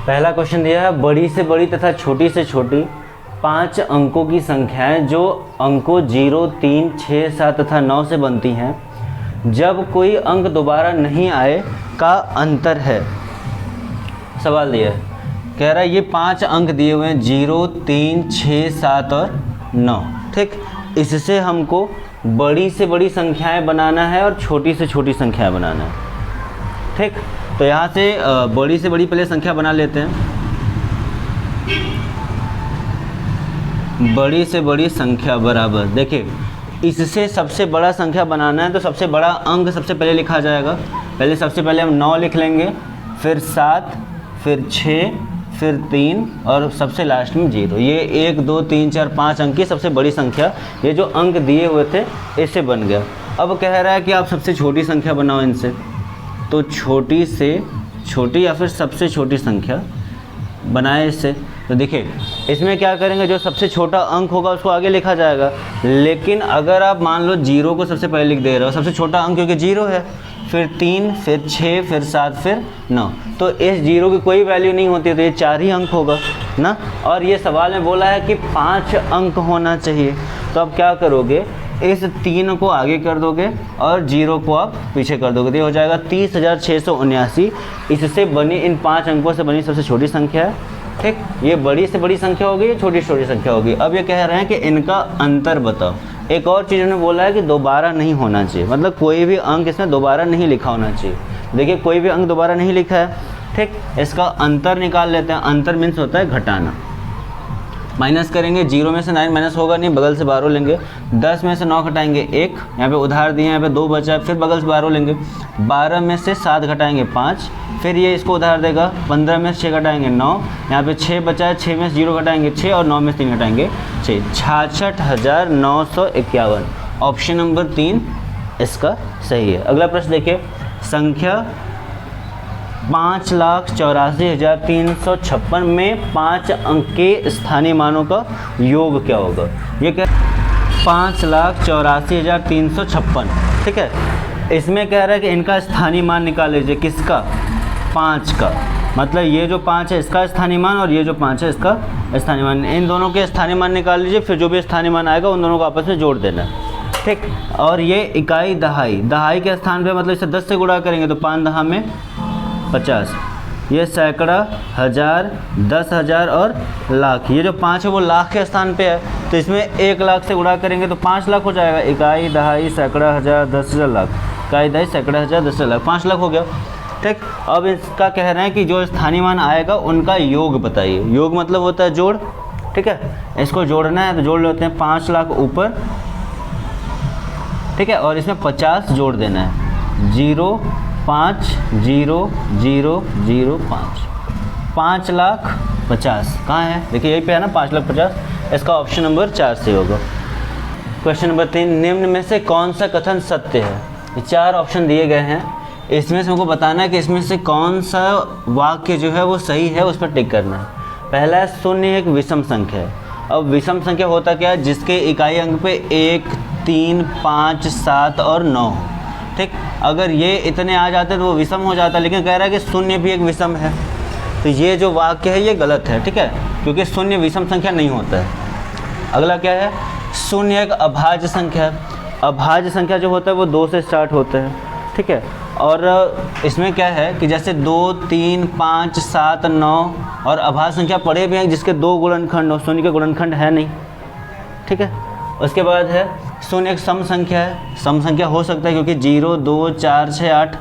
पहला क्वेश्चन दिया है, बड़ी से बड़ी तथा छोटी से छोटी 5 अंकों की संख्याएं जो अंकों 0, 3, 6, 7 तथा 9 से बनती हैं, जब कोई अंक दोबारा नहीं आए का अंतर है। सवाल दिया है, कह रहा है ये 5 अंक दिए हुए हैं 0, 3, 6, 7 और 9। ठीक, इससे हमको बड़ी से बड़ी संख्याएं बनाना है और छोटी से छोटी संख्याएं बनाना है। ठीक, तो यहाँ से बड़ी से बड़ी पहले संख्या बना लेते हैं। बड़ी से बड़ी संख्या बराबर, देखिए इससे सबसे बड़ा संख्या बनाना है तो सबसे बड़ा अंक सबसे पहले लिखा जाएगा। पहले सबसे पहले हम 9 लिख लेंगे, फिर 7, फिर 6, फिर 3 और सबसे लास्ट में 0। ये 1, 2, 3, 4, 5 अंक की सबसे बड़ी संख्या, ये जो अंक दिए हुए थे इससे बन गया। अब कह रहा है कि आप सबसे छोटी संख्या बनाओ इनसे, तो छोटी से छोटी या फिर सबसे छोटी संख्या बनाए इससे। तो देखिए इसमें क्या करेंगे, जो सबसे छोटा अंक होगा उसको आगे लिखा जाएगा। लेकिन अगर आप मान लो 0 को सबसे पहले लिख दे रहे हो, सबसे छोटा अंक क्योंकि 0 है, फिर 3, फिर 6, फिर 7, फिर 9, तो इस 0 की कोई वैल्यू नहीं होती, तो ये 4 ही अंक होगा ना। और ये सवाल में बोला है कि 5 अंक होना चाहिए, तो अब क्या करोगे, इस 3 को आगे कर दोगे और 0 को आप पीछे कर दोगे, तो ये हो जाएगा 30,679। इससे बनी, इन 5 अंकों से बनी सबसे छोटी संख्या है। ठीक, ये बड़ी से बड़ी संख्या होगी, ये छोटी से छोटी संख्या होगी। अब ये कह रहे हैं कि इनका अंतर बताओ। एक और चीज़ उन्होंने बोला है कि दोबारा नहीं होना चाहिए, मतलब कोई भी अंक इसमें दोबारा नहीं लिखा होना चाहिए। देखिए कोई भी अंक दोबारा नहीं लिखा है। ठीक, इसका अंतर निकाल लेते हैं। अंतर मीन्स होता है घटाना। माइनस करेंगे, 0 में से 9 माइनस होगा नहीं, बगल से 12 लेंगे। 10 में से 9 घटाएंगे 1, यहाँ पे उधार दिए, यहाँ पे 2 बचा, फिर बगल से 12 लेंगे। 12 में से 7 घटाएंगे 5, फिर ये इसको उधार देगा। 15 में से 6 घटाएंगे 9, यहाँ पे 6 बचा है, 6 में से 0 घटाएंगे 6 और 9 में से 3 घटाएंगे 6, 66,951। ऑप्शन नंबर 3 इसका सही है। अगला प्रश्न देखिए, संख्या 5,84,356 में 5 अंक के स्थानीय मानों का योग क्या होगा। ये क्या, 5,84,356। ठीक है, इसमें कह रहा है कि इनका स्थानीय मान निकाल लीजिए। किसका, 5 का, मतलब ये जो 5 है इसका स्थानीय मान और ये जो 5 है इसका स्थानीय मान। इन दोनों के स्थानीय मान निकाल लीजिए, फिर जो भी स्थानीय मान आएगा उन दोनों को आपस में जोड़ देना। ठीक, और ये इकाई दहाई, दहाई के स्थान पे मतलब इसे 10 से गुणा करेंगे तो 5 दहा में 50। ये सैकड़ा, हज़ार, 10,000 और लाख। ये जो 5 है वो लाख के स्थान पे है, तो इसमें 1 लाख से गुणा करेंगे तो 5 लाख हो जाएगा। इकाई दहाई सैकड़ा हज़ार 10,000 लाख, इकाई दहाई सैकड़ा हज़ार 10,000 लाख, 5 लाख हो गया। ठीक, अब इसका कह रहे हैं कि जो स्थानीय मान आएगा उनका योग बताइए। योग मतलब होता है जोड़। ठीक है, इसको जोड़ना है तो जोड़ लेते हैं। 5 लाख ऊपर, ठीक है, और इसमें 50 जोड़ देना है। 0, 5, 0, 0, 0, 5, 5,50,000 कहाँ है, देखिए यही पे है ना, 5,50,000। इसका ऑप्शन नंबर 4 से होगा। क्वेश्चन नंबर 3, निम्न में से कौन सा कथन सत्य है। ये 4 ऑप्शन दिए गए हैं, इसमें से हमको बताना है कि इसमें से कौन सा वाक्य जो है वो सही है, उस पर टिक करना है। पहला है, शून्य एक विषम संख्या है। अब विषम संख्या होता क्या है, जिसके इकाई अंक पे 1, 3, 5, 7 और 9। ठीक, अगर ये इतने आ जाते तो वो विषम हो जाता, लेकिन कह रहा है कि शून्य भी एक विषम है, तो ये जो वाक्य है ये गलत है। ठीक है, क्योंकि शून्य विषम संख्या नहीं होता है। अगला क्या है, शून्य एक अभाज्य संख्या है। अभाज्य संख्या जो होता है वो 2 से स्टार्ट होता है। ठीक है, और इसमें क्या है कि जैसे 2, 3, 5, 7, 9 और अभाज्य संख्या पढ़े भी हैं जिसके 2 गुणनखंड हो, शून्य के गुणनखंड है नहीं। ठीक है, उसके बाद है शून्य एक सम संख्या है। सम संख्या हो सकता है क्योंकि 0, 2, 4, 6, 8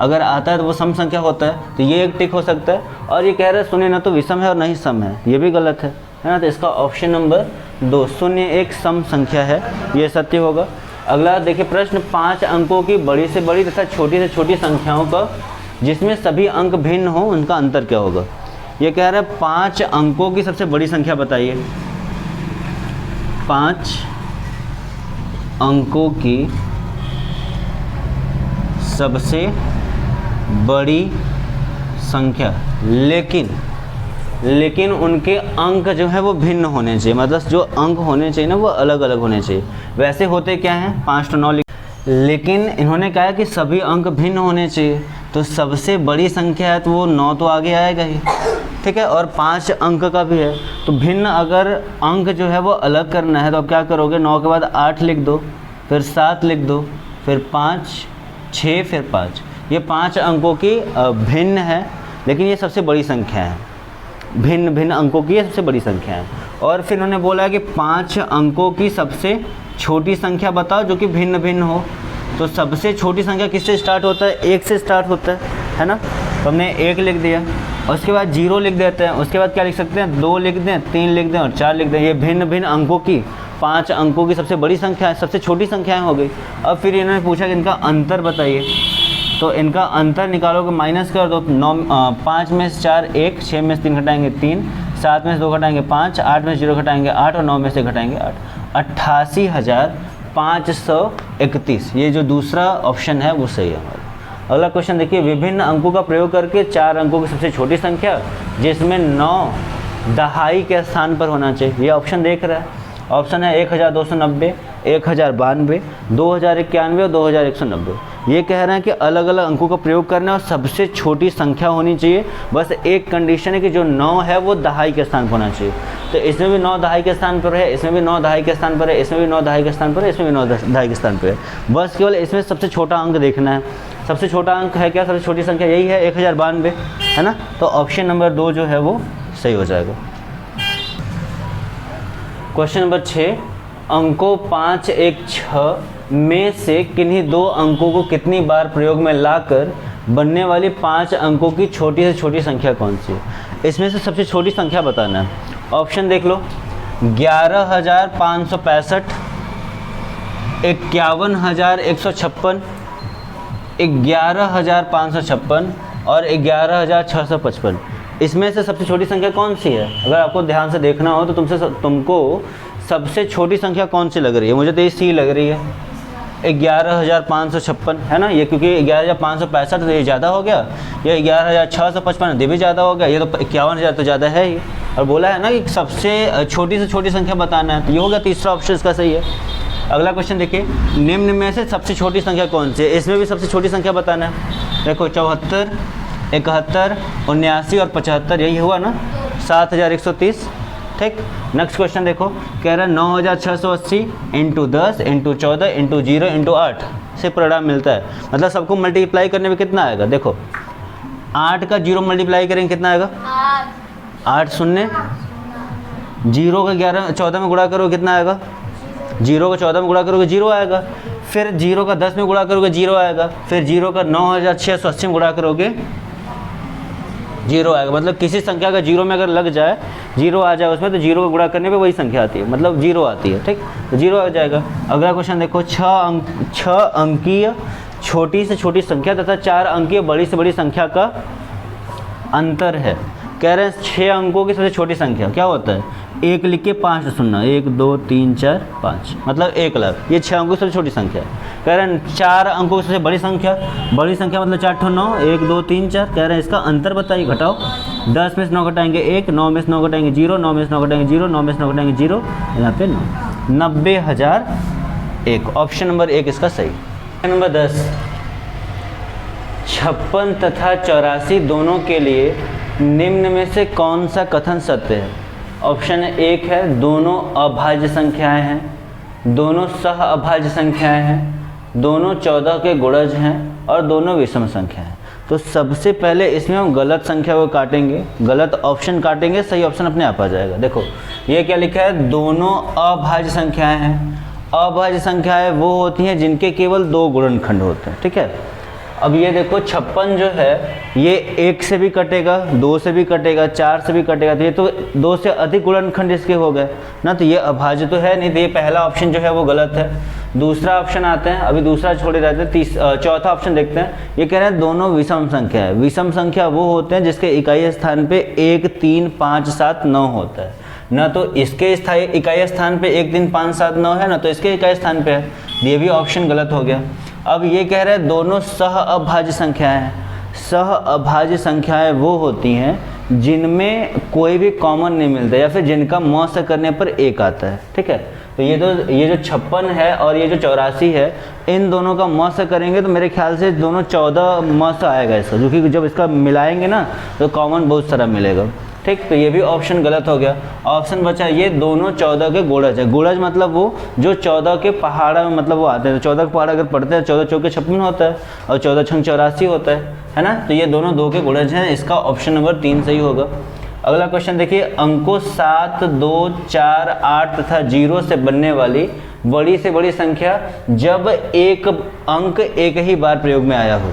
अगर आता है तो वो सम संख्या होता है, तो ये एक टिक हो सकता है। और ये कह रहा है शून्य ना तो विषम है और ना ही सम है, ये भी गलत है ना। तो इसका ऑप्शन नंबर 2, शून्य एक सम संख्या है, ये सत्य होगा। अगला देखिए प्रश्न, 5 अंकों की बड़ी से बड़ी तथा छोटी से छोटी संख्याओं का जिसमें सभी अंक भिन्न हो उनका अंतर क्या होगा। ये कह रहा है 5 अंकों की सबसे बड़ी संख्या बताइए। 5 अंकों की सबसे बड़ी संख्या, लेकिन उनके अंक जो है वो भिन्न होने चाहिए, मतलब जो अंक होने चाहिए ना वो अलग अलग होने चाहिए। वैसे होते क्या हैं, 5 to 9, लेकिन इन्होंने कहा कि सभी अंक भिन्न होने चाहिए, तो सबसे बड़ी संख्या है तो वो 9 तो आगे आएगा ही। ठीक है, और 5 अंक का भी है। तो भिन्न अगर अंक जो है वो अलग करना है तो आप क्या करोगे, 9 के बाद 8 लिख दो, फिर 7 लिख दो, फिर 5, 6, फिर 5। ये 5 अंकों की भिन्न है, लेकिन ये सबसे बड़ी संख्या है। भिन्न भिन्न अंकों की ये सबसे बड़ी संख्या है। और फिर उन्होंने बोला कि 5 अंकों की सबसे छोटी संख्या बताओ जो कि भिन्न भिन्न हो। तो सबसे छोटी संख्या किससे स्टार्ट होता है, 1 से स्टार्ट होता है ना। तो हमने 1 लिख दिया, और उसके बाद 0 लिख देते हैं। उसके बाद क्या लिख सकते हैं, 2 लिख दें, 3 लिख दें और 4 लिख दें। ये भिन्न भिन्न अंकों की 5 अंकों की सबसे बड़ी संख्या है, सबसे छोटी संख्याएं हो गई। अब फिर इन्होंने पूछा कि इनका अंतर बताइए। तो इनका अंतर निकालोगे, माइनस कर दो। 5 में से 4 1, 6 में से 3 घटाएंगे 3, 7 में से 2 घटाएंगे 5, 8 में से 0 घटाएंगे 8 और 9 में से घटाएंगे 8। 88,531, ये जो दूसरा ऑप्शन है वो सही है हमारा। अगला क्वेश्चन देखिए, विभिन्न अंकों का प्रयोग करके 4 अंकों की सबसे छोटी संख्या जिसमें 9 दहाई के स्थान पर होना चाहिए। ये ऑप्शन देख रहा है, ऑप्शन है 1290, 1092, 2091 और 2190। ये कह रहे हैं कि अलग अलग अंकों का प्रयोग करना है और सबसे छोटी संख्या होनी चाहिए। बस एक कंडीशन है कि जो 9 है वो दहाई के स्थान पर होना चाहिए। तो इसमें भी 9 दहाई के स्थान पर है, इसमें भी 9 दहाई के स्थान पर है, इसमें भी 9 दहाई के स्थान पर है, इसमें भी 9 दहाई के स्थान पर है। बस केवल इसमें सबसे छोटा अंक देखना है। सबसे छोटा अंक है क्या, सबसे छोटी संख्या यही है 1092, है ना। तो ऑप्शन नंबर 2 जो है वो सही हो जाएगा। क्वेश्चन नंबर 6, अंकों 5, 1, 6 में से किन्हीं 2 अंकों को कितनी बार प्रयोग में लाकर बनने वाली 5 अंकों की छोटी से छोटी संख्या कौन सी है। इसमें से सबसे छोटी संख्या बताना है। ऑप्शन देख लो, 11,565, 51,156, 11,556 और 11,655। इसमें से सबसे छोटी संख्या कौन सी है। अगर आपको ध्यान से देखना हो तो तुमको सबसे छोटी संख्या कौन सी लग रही है। मुझे तो ये सी लग रही है, 11,556, है ना। ये क्योंकि 11,565 तो ये ज़्यादा हो गया, ये 11,655 ये भी ज़्यादा हो गया, ये तो 51,000 तो ज़्यादा है ही। और बोला है ना कि सबसे छोटी से छोटी संख्या बताना है, तो ये हो गया तीसरा ऑप्शन इसका सही है। अगला क्वेश्चन देखिए, निम्न में से सबसे छोटी संख्या कौन सी है। इसमें भी सबसे छोटी संख्या बताना है। देखो 74, 71, 79 और 75, यही हुआ ना, 7,130। ठीक। नेक्स्ट क्वेश्चन देखो, कह रहा है 9,680 × 10 × 14 × 0 × 8 से परिणाम मिलता है। मतलब सबको मल्टीप्लाई करने में कितना आएगा। देखो 8 का 0 मल्टीप्लाई करेंगे कितना आएगा, 8 शून्य। 0 का 14 में गुणा करोगे कितना आएगा, 0 का 14 में गुणा करोगे 0 आएगा। फिर 0 का 10 में गुणा करोगे 0 आएगा। फिर 0 का 9,680 में गुणा करोगे 0 आएगा। मतलब किसी संख्या का 0 में अगर लग जाए, 0 आ जाए उसमें, तो 0 का गुणा करने पे वही संख्या आती है, मतलब 0 आती है। ठीक, तो 0 आ जाएगा। अगला क्वेश्चन देखो, 6 अंकीय छोटी से छोटी संख्या तथा 4 अंकीय बड़ी से बड़ी संख्या का अंतर है। कह रहे हैं 6 अंकों की सबसे छोटी संख्या क्या होता है, 1 लिख के 5 सुनना, 1 2 3 4 5, मतलब 1 लाख। ये 6 अंकों की सबसे छोटी संख्या है। कह रहे हैं 4 अंकों की सबसे बड़ी संख्या मतलब 4 ठो 9, 1 2 3 4। कह रहे हैं इसका अंतर बताइए, घटाओ। 10 में से 9 घटाएंगे 1, 9 में से 9 घटाएंगे 0, 9 में से 9 घटाएंगे 0, 9 में से 9 घटाएंगे 0, यहाँ पे 9, 90,001। ऑप्शन नंबर 1 इसका सही। नंबर 10, 56 तथा 84 दोनों के लिए निम्न में से कौन सा कथन सत्य है। ऑप्शन 1 है दोनों अभाज्य संख्याएं हैं, दोनों सह अभाज्य संख्याएं हैं, दोनों 14 के गुणज हैं और दोनों विषम संख्या हैं। तो सबसे पहले इसमें हम गलत संख्या को काटेंगे, गलत ऑप्शन काटेंगे, सही ऑप्शन अपने आप आ जाएगा। देखो ये क्या लिखा है, दोनों अभाज्य संख्याएं हैं। अभाज्य संख्याएं वो होती हैं जिनके केवल 2 गुणनखंड होते हैं। ठीक है। अब ये देखो 56 जो है ये 1 से भी कटेगा, 2 से भी कटेगा, 4 से भी कटेगा, तो ये तो 2 से अधिक गुणनखंड इसके हो गए ना, तो ये अभाज्य तो है नहीं। तो ये पहला ऑप्शन जो है वो गलत है। दूसरा ऑप्शन आते हैं, अभी दूसरा छोड़े रहते हैं, चौथा ऑप्शन देखते हैं। ये कह रहे हैं दोनों विषम संख्या है। विषम संख्या वो होते हैं जिसके इकाई स्थान पे 1 3 5 7 9 होता है, ना तो इसके इकाई स्थान पे 1 3 5 7 9 है, ना तो इसके इकाई स्थान पे है। ये भी ऑप्शन गलत हो गया। अब ये कह रहे हैं दोनों सह अभाज्य संख्याएं हैं। सह अभाज्य संख्याएं वो होती हैं जिनमें कोई भी कॉमन नहीं मिलता या फिर जिनका म से करने पर 1 आता है। ठीक है। तो ये जो 56 है और ये जो 84 है, इन दोनों का म से करेंगे तो मेरे ख्याल से दोनों 14 म से आएगा इसका, जो कि जब इसका मिलाएंगे ना तो कॉमन बहुत सारा मिलेगा। ठीक, तो ये भी ऑप्शन गलत हो गया। ऑप्शन बचा ये दोनों 14 के गुणज है। गुणज मतलब वो जो 14 के पहाड़ा में मतलब वो आते हैं, 14 के पहाड़ अगर पढ़ते हैं 14 चौके 56 होता है और 14 छंग 84 होता है ना। तो ये दोनों 2 के गुणज हैं, इसका ऑप्शन नंबर 3 सही होगा। अगला क्वेश्चन देखिए, अंकों 7, 2, 4, 8 तथा 0 से बनने वाली बड़ी से बड़ी संख्या जब एक अंक एक ही बार प्रयोग में आया हो।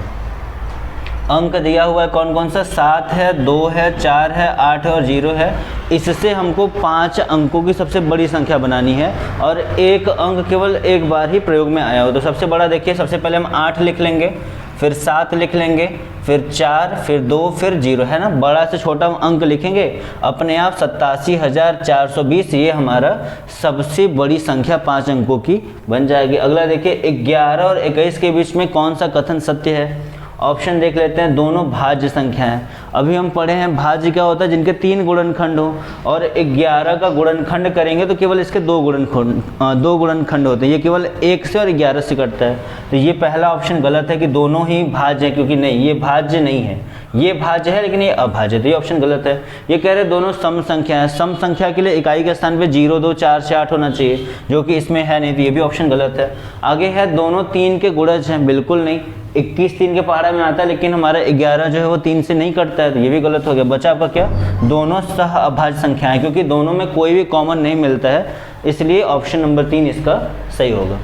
अंक दिया हुआ है कौन कौन सा, 7 है, 2 है, 4 है, 8 है और 0 है। इससे हमको 5 अंकों की सबसे बड़ी संख्या बनानी है और एक अंक केवल एक बार ही प्रयोग में आया हो। तो सबसे बड़ा देखिए, सबसे पहले हम 8 लिख लेंगे, फिर 7 लिख लेंगे, फिर 4, फिर 2, फिर 0, है ना। बड़ा से छोटा हम अंक लिखेंगे, अपने आप 87,420 ये हमारा सबसे बड़ी संख्या 5 अंकों की बन जाएगी। अगला देखिए, 11 और 21 के बीच में कौन सा कथन सत्य है। ऑप्शन देख लेते हैं, दोनों भाज्य संख्या हैं। अभी हम पढ़े हैं भाज्य क्या होता है, जिनके 3 गुणनखंड हो, और 11 का गुणनखंड करेंगे तो केवल इसके 2 गुणनखंड होते हैं। ये केवल 1 से और 11 से कटता है। तो ये पहला ऑप्शन गलत है कि दोनों ही भाज्य हैं, क्योंकि नहीं, ये भाज्य नहीं है, ये भाज्य है लेकिन ये अभाज्य, तो ये ऑप्शन गलत है। ये कह रहे दोनों सम संख्या है, सम संख्या के लिए इकाई के स्थान पे 0, 2, 4, 6, 8 होना चाहिए, जो कि इसमें है नहीं, तो ये भी ऑप्शन गलत है। आगे है दोनों 3 के गुणज हैं, बिल्कुल नहीं, 21 3 के पहाड़ा में आता है लेकिन हमारा 11 जो है वो 3 से नहीं कटता है, तो ये भी गलत हो गया। बचा आपका क्या, दोनों सह अभाज्य संख्याएं, क्योंकि दोनों में कोई भी कॉमन नहीं मिलता है, इसलिए ऑप्शन नंबर 3 इसका सही होगा।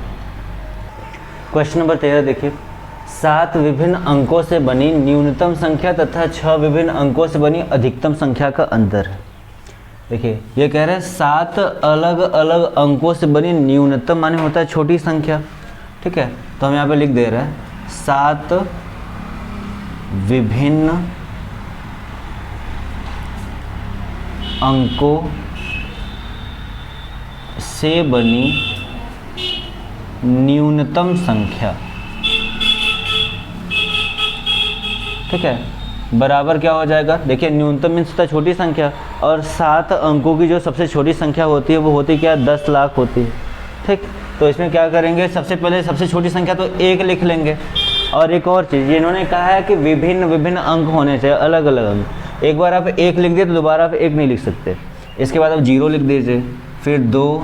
क्वेश्चन नंबर 13 देखिए, 7 विभिन्न अंकों से बनी न्यूनतम संख्या तथा 6 विभिन्न अंकों से बनी अधिकतम संख्या का अंतर है। देखिए ये कह रहे हैं 7 अलग अलग अंकों से बनी न्यूनतम माने होता है छोटी संख्या, ठीक है। तो हम यहाँ पे लिख दे रहे हैं 7 विभिन्न अंकों से बनी न्यूनतम संख्या, ठीक है, बराबर क्या हो जाएगा। देखिए न्यूनतम मीन्स होता है छोटी संख्या, और 7 अंकों की जो सबसे छोटी संख्या होती है वो होती क्या, 10 लाख होती है, ठीक। तो इसमें क्या करेंगे, सबसे पहले सबसे छोटी संख्या तो 1 लिख लेंगे। और एक और चीज़ इन्होंने कहा है कि विभिन्न विभिन्न अंक होने चाहिए, अलग अलग अंक। एक बार आप 1 लिख दिए तो दोबारा आप 1 नहीं लिख सकते, इसके बाद आप 0 लिख दीजिए, फिर 2,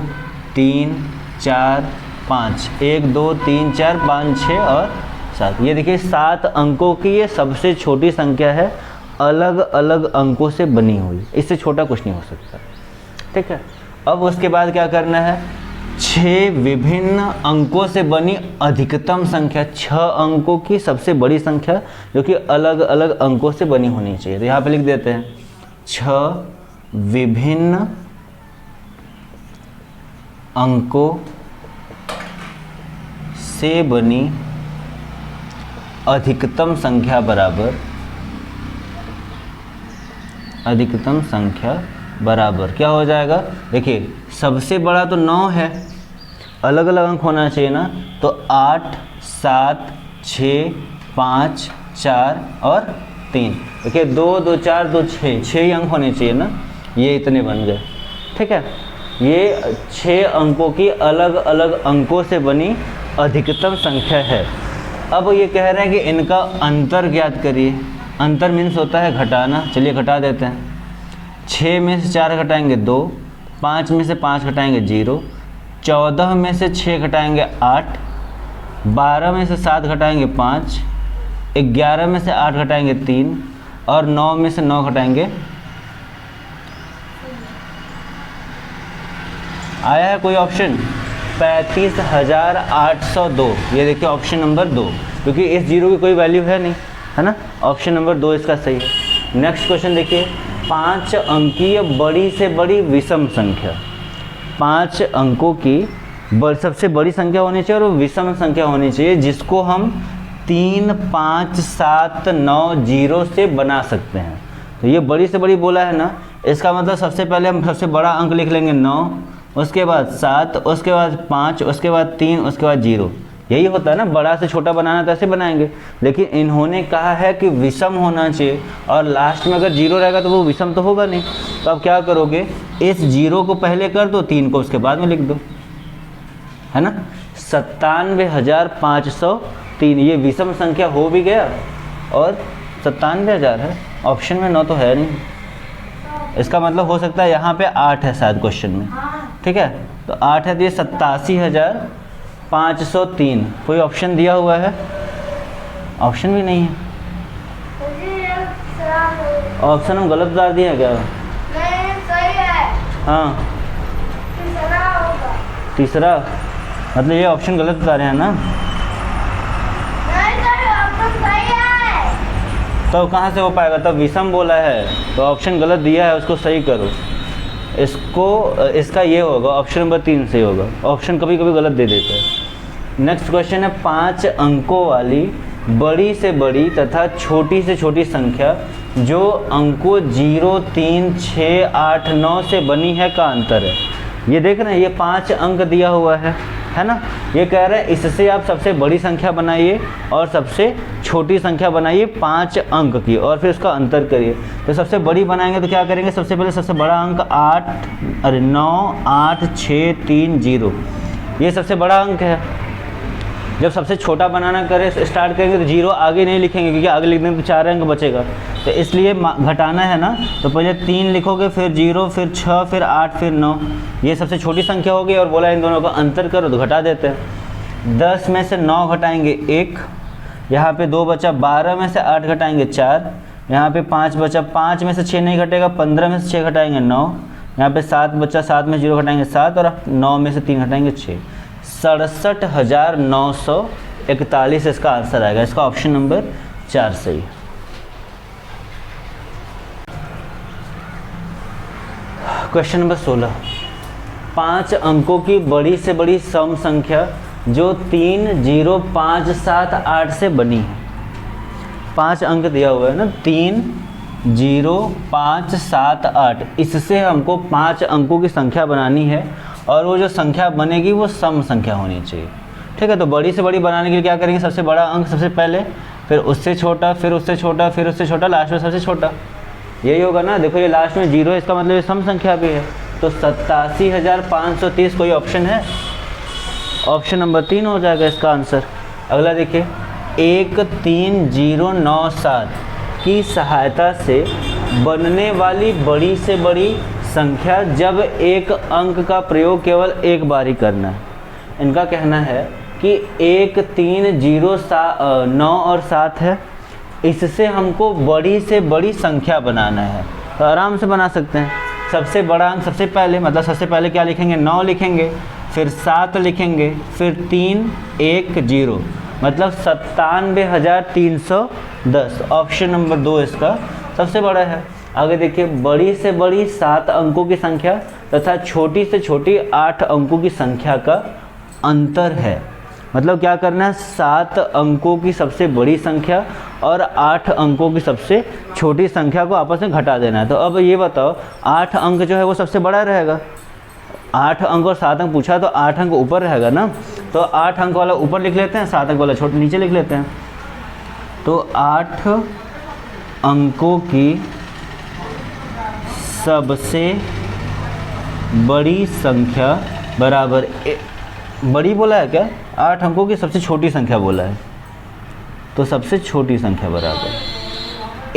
3, 4, 5, 1, 2, 3, 4, 5, 6 और 7। ये देखिए 7 अंकों की ये सबसे छोटी संख्या है, अलग अलग अंकों से बनी हुई, इससे छोटा कुछ नहीं हो सकता, ठीक है। अब उसके बाद क्या करना है, 6 विभिन्न अंकों से बनी अधिकतम संख्या, 6 अंकों की सबसे बड़ी संख्या जो कि अलग अलग अंकों से बनी होनी चाहिए। तो यहाँ पे लिख देते हैं 6 विभिन्न अंकों से बनी अधिकतम संख्या बराबर, अधिकतम संख्या बराबर क्या हो जाएगा। देखिए सबसे बड़ा तो 9 है, अलग अलग अंक होना चाहिए ना, तो 8, 7, 6, 5, 4 और 3। देखिए 2, 2, 4, 2, 6 ही अंक होने चाहिए ना, ये इतने बन गए, ठीक है। ये 6 अंकों की अलग अलग अंकों से बनी अधिकतम संख्या है। अब ये कह रहे हैं कि इनका अंतर ज्ञात करिए। अंतर मीन्स होता है घटाना, चलिए घटा देते हैं। 6 में से 4 घटाएंगे 2, 5 में से 5 घटाएंगे 0, 14 में से 6 घटाएंगे 8, 12 में से 7 घटाएंगे 5, 11 में से 8 घटाएंगे 3 और 9 में से 9 घटाएंगे। आया है कोई ऑप्शन, 35,802। ये देखिए ऑप्शन नंबर 2, क्योंकि इस 0 की कोई वैल्यू है नहीं, है ना। ऑप्शन नंबर 2 इसका सही है। नेक्स्ट क्वेश्चन देखिए, 5 अंकीय बड़ी से बड़ी विषम संख्या, 5 अंकों की सबसे बड़ी संख्या होनी चाहिए और वो विषम संख्या होनी चाहिए, जिसको हम 3, 5, 7, 9, 0 से बना सकते हैं। तो ये बड़ी से बड़ी बोला है ना, इसका मतलब सबसे पहले हम सबसे बड़ा अंक लिख लेंगे 9, उसके बाद 7, उसके बाद 5, उसके बाद 3, उसके बाद 0। यही होता है ना, बड़ा से छोटा बनाना तो ऐसे बनाएंगे, लेकिन इन्होंने कहा है कि विषम होना चाहिए, और लास्ट में अगर 0 रहेगा तो वो विषम तो होगा नहीं। तो अब क्या करोगे, इस 0 को पहले कर दो, 3 को उसके बाद में लिख दो, है ना। 97,503 ये विषम संख्या हो भी गया और 97,000 है। ऑप्शन में 9 तो है नहीं। इसका मतलब हो सकता है यहाँ पे 8 है शायद क्वेश्चन में, ठीक है। तो 8 है तो ये 87,503। कोई ऑप्शन दिया हुआ है? ऑप्शन भी नहीं है। ऑप्शन हम गलत बता दिए हैं क्या? नहीं, सही है। हाँ, तीसरा होगा। तीसरा मतलब ये ऑप्शन गलत बता रहे हैं ना? नहीं सर, ऑप्शन सही है। तो कहाँ से हो पाएगा? तब विषम बोला है तो ऑप्शन गलत दिया है, उसको सही करो। इसका ये होगा, ऑप्शन नंबर 3 सही होगा। ऑप्शन कभी कभी गलत दे देता है। नेक्स्ट क्वेश्चन है 5 अंकों वाली बड़ी से बड़ी तथा छोटी से छोटी संख्या जो अंकों 0, 3, 6, 8, 9 से बनी है का अंतर है। ये देख रहे हैं, ये 5 अंक दिया हुआ है ना। ये कह रहे हैं इससे आप सबसे बड़ी संख्या बनाइए और सबसे छोटी संख्या बनाइए 5 अंक की, और फिर उसका अंतर करिए। तो सबसे बड़ी बनाएंगे तो क्या करेंगे? सबसे पहले सबसे बड़ा अंक 9, 8, 6, 3, 0, ये सबसे बड़ा अंक है। जब सबसे छोटा बनाना करें स्टार्ट करेंगे तो 0 आगे नहीं लिखेंगे, क्योंकि आगे लिखने में तो 4 अंक बचेगा, तो इसलिए घटाना है ना। तो पहले 3 लिखोगे, फिर 0, फिर 6, फिर 8, फिर 9, ये सबसे छोटी संख्या होगी। और बोला इन दोनों का अंतर करो तो घटा देते हैं। 10 में से 9 घटाएंगे 1, यहाँ पे 2 बचा। 12 में से 8 घटाएंगे 4, यहाँ पे 5 बचा। 5 में से 6 नहीं घटेगा। 15 में से 6 घटाएंगे 9, यहाँ पे 7 बचा। 7 में 0 घटाएंगे 7, और 9 में से 3 घटाएंगे 6। 67,941 इसका आंसर आएगा। इसका ऑप्शन नंबर 4 सही है। क्वेश्चन नंबर 16, 5 अंकों की बड़ी से बड़ी सम संख्या जो 3, 0, 5, 7, 8 से बनी है। 5 अंक दिया हुआ है ना, 3, 0, 5, 7, 8, इससे हमको 5 अंकों की संख्या बनानी है, और वो जो संख्या बनेगी वो सम संख्या होनी चाहिए, ठीक है। तो बड़ी से बड़ी बनाने के लिए क्या करेंगे? सबसे बड़ा अंक सबसे पहले, फिर उससे छोटा, फिर उससे छोटा, फिर उससे छोटा, लास्ट में सबसे छोटा। यही होगा ना। देखो ये लास्ट में 0 है, इसका मतलब ये सम संख्या भी है। तो 87,530 कोई ऑप्शन है? ऑप्शन नंबर 3 हो जाएगा इसका आंसर। अगला देखिए, 13097 की सहायता से बनने वाली बड़ी से बड़ी संख्या जब एक अंक का प्रयोग केवल एक बार ही करना है। इनका कहना है कि 1, 3, 0, 9 और 7 है, इससे हमको बड़ी से बड़ी संख्या बनाना है। तो आराम से बना सकते हैं। सबसे बड़ा अंक सबसे पहले, मतलब सबसे पहले क्या लिखेंगे? 9 लिखेंगे, फिर 7 लिखेंगे, फिर 3, 1, 0, मतलब 97,310। ऑप्शन नंबर 2 इसका सबसे बड़ा है। आगे देखिए, बड़ी से बड़ी 7 अंकों की संख्या तथा छोटी से छोटी 8 अंकों की संख्या का अंतर है। मतलब क्या करना है? 7 अंकों की सबसे बड़ी संख्या और 8 अंकों की सबसे छोटी संख्या को आपस में घटा देना है। तो अब ये बताओ, 8 अंक जो है वो सबसे बड़ा रहेगा। 8 अंक और 7 अंक पूछा तो 8 अंक ऊपर रहेगा ना। तो 8 अंक वाला ऊपर लिख लेते हैं, 7 अंक वाला छोटे नीचे लिख लेते हैं। तो 8 अंकों की सबसे बड़ी संख्या बराबर बड़ी बोला है क्या? 8 अंकों की सबसे छोटी संख्या बोला है, तो सबसे छोटी संख्या बराबर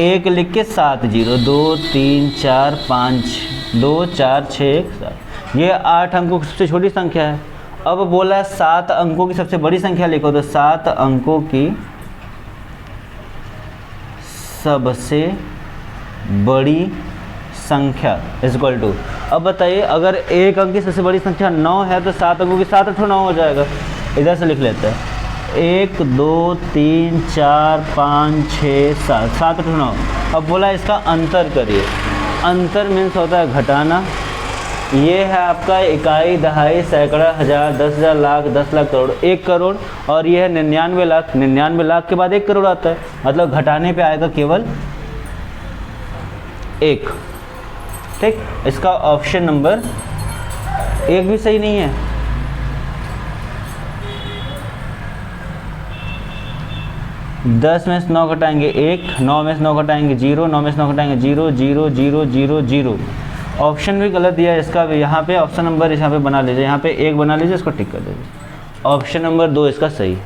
1 लिख के 7 0, 2, 3, 4, 5, 2, 4, 6, 1, 7, ये 8 अंकों की सबसे छोटी संख्या है। अब बोला 7 अंकों की सबसे बड़ी संख्या लिखो, तो 7 अंकों की सबसे बड़ी संख्या इज इक्वल टू, अब बताइए अगर एक अंक की सबसे बड़ी संख्या 9 है तो 7 अंकों की 7 8 9 हो जाएगा। इधर से लिख लेते हैं 1 2 3 4 5 6 7 7 8 9। अब बोला इसका अंतर करिए। अंतर मीन्स होता है घटाना। ये है आपका इकाई, दहाई, सैकड़ा, हज़ार, 10,000, लाख, 10 लाख, करोड़, 1 करोड़, और ये है 99 लाख। 99 लाख के बाद 1 करोड़ आता है, मतलब घटाने पे आएगा केवल 1। ठीक, इसका ऑप्शन नंबर 1 भी सही नहीं है। दस में से 9 घटाएंगे 1, 9 में से 9 घटाएंगे 0, 9 में से 9 घटाएंगे 0 0 0 0 0। ऑप्शन भी गलत दिया है इसका भी। यहाँ पे ऑप्शन नंबर यहाँ पे बना लीजिए, यहाँ पे 1 बना लीजिए, इसको टिक कर दीजिए। ऑप्शन नंबर 2 इसका सही है।